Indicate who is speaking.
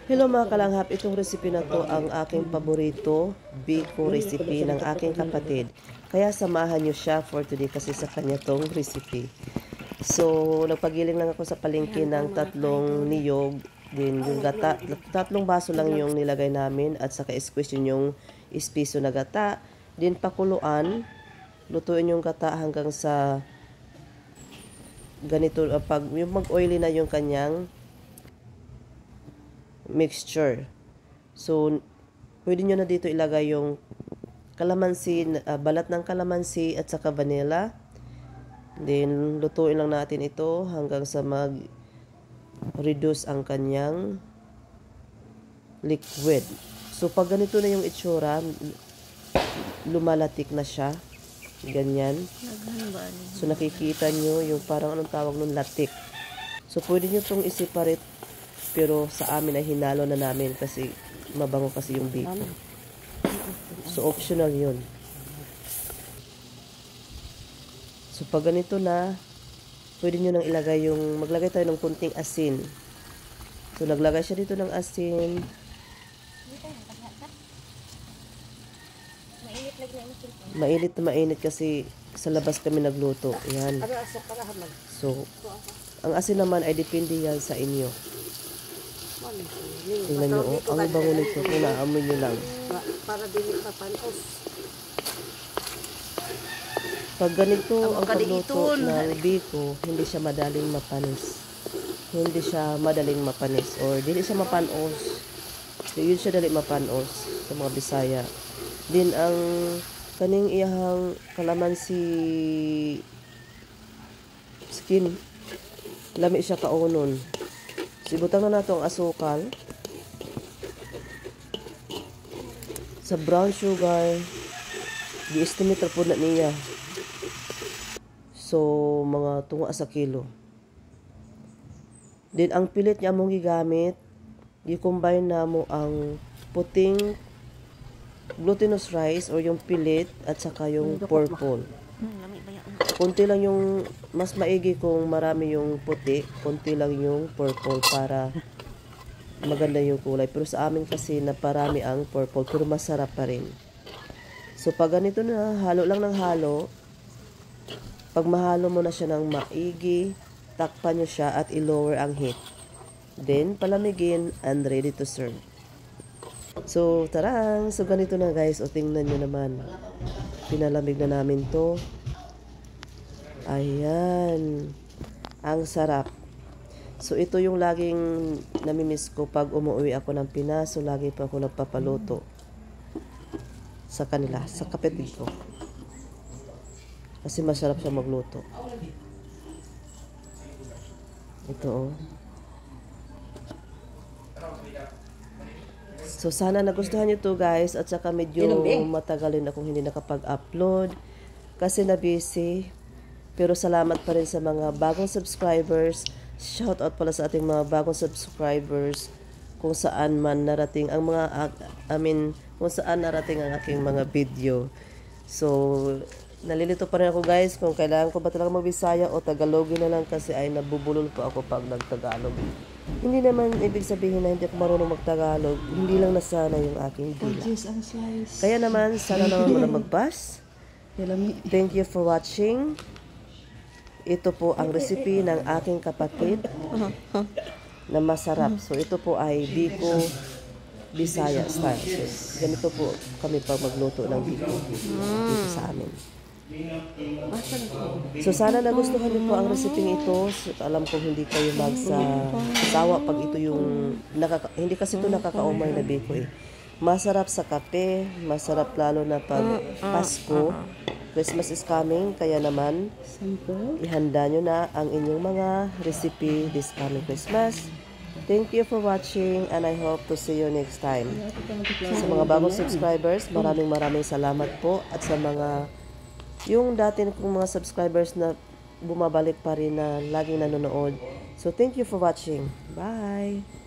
Speaker 1: Hello mga kalanghap, itong recipe na to ang aking paborito, biko recipe ng aking kapatid. Kaya samahan nyo siya for today kasi sa kanya tong recipe. So, nagpagiling lang ako sa palengke ng 3 niyog, din yung gata, 3 baso lang yung nilagay namin at saka squeeze yun yung ispiso na gata. Din pakuluan, lutuin yung gata hanggang sa ganito, pag yung mag-oily na yung kanyang mixture. So, pwede nyo na dito ilagay yung kalamansi, balat ng kalamansi at saka vanilla. Then, lutuin lang natin ito hanggang sa mag-reduce ang kanyang liquid. So, pag ganito na yung itsura, lumalatik na siya. Ganyan. So, nakikita nyo yung parang anong tawag nun, latik. So, pwede nyo itong i-separate. Pero sa amin ay hinalo na namin kasi mabango kasi yung biko. So, optional yun. So, pag ganito na, pwede nyo nang ilagay yung, maglagay tayo ng kunting asin. So, naglagay siya dito ng asin. Mainit na mainit kasi sa labas kami nagluto. Yan. So, ang asin naman ay depende yan sa inyo. Tingnan nyo, ang bango nito kung naamoy nyo lang.
Speaker 2: Para dili mapanos.
Speaker 1: Pag ganito ang pagluto ng biko, hindi siya madaling mapanis. Hindi siya madaling mapanis or dili siya mapanos. So, yun siya dali mapanos sa mga Bisaya. Din ang kaning iyahang kalamansi skin, lami siya kaunon. Sibutang na nato ang asukal. Sa brown sugar, di-estimate po na niya. So, mga tunga sa kilo. Then, ang pilit niya mong gigamit, i-combine na mo ang puting glutinous rice or yung pilit at saka yung purple. Kunti lang yung, mas maigi kung marami yung puti, kunti lang yung purple para maganda yung kulay. Pero sa amin kasi naparami ang purple, pero masarap pa rin. So, pag ganito na, halo lang ng halo. Pag mahalo mo na siya ng maigi, takpan nyo siya at i-lower ang heat. Then, palamigin and ready to serve. So, tarang! So, ganito na guys. O, tingnan nyo naman. Pinalamig na namin to. Ayan. Ang sarap. So, ito yung laging namimiss ko pag umuwi ako ng Pinas. So, lagi pa ako nagpapaluto sa kanila, sa kapatid ko. Kasi masarap siya magluto. Ito, oh. So, sana nagustuhan nyo to guys. At saka medyo matagalin akong hindi nakapag-upload. Kasi na-busy. Pero salamat pa rin sa mga bagong subscribers. Shout out pala sa ating mga bagong subscribers. Kung saan man narating ang mga, kung saan narating ang aking mga video. So, nalilito pa rin ako guys kung kailangan ko ba talaga magbisaya o Tagalogin na lang kasi ay nabubulol po ako pag nagtagalog. Hindi naman ibig sabihin na hindi ako marunong magtagalog. Hindi lang nasana yung aking dila. Kaya naman, sana naman mo na magbas. Thank you for watching. Ito po ang recipe ng aking kapatid na masarap. So, ito po ay biko Bisaya style. So, ganito po kami pag magluto ng biko dito sa amin. So, sana nagustuhan niyo po ang recipe ito. So, alam kong hindi kayo magsasawa pag ito yung hindi kasi ito nakakaumay na biko eh. Masarap sa kape, masarap lalo na pag Pasko. Christmas is coming, kaya naman ihanda nyo na ang inyong mga recipe this coming Christmas. Thank you for watching and I hope to see you next time. Sa mga bagong subscribers, maraming salamat po. At sa mga yung dati kong mga subscribers na bumabalik pa rin na laging nanonood. So thank you for watching. Bye!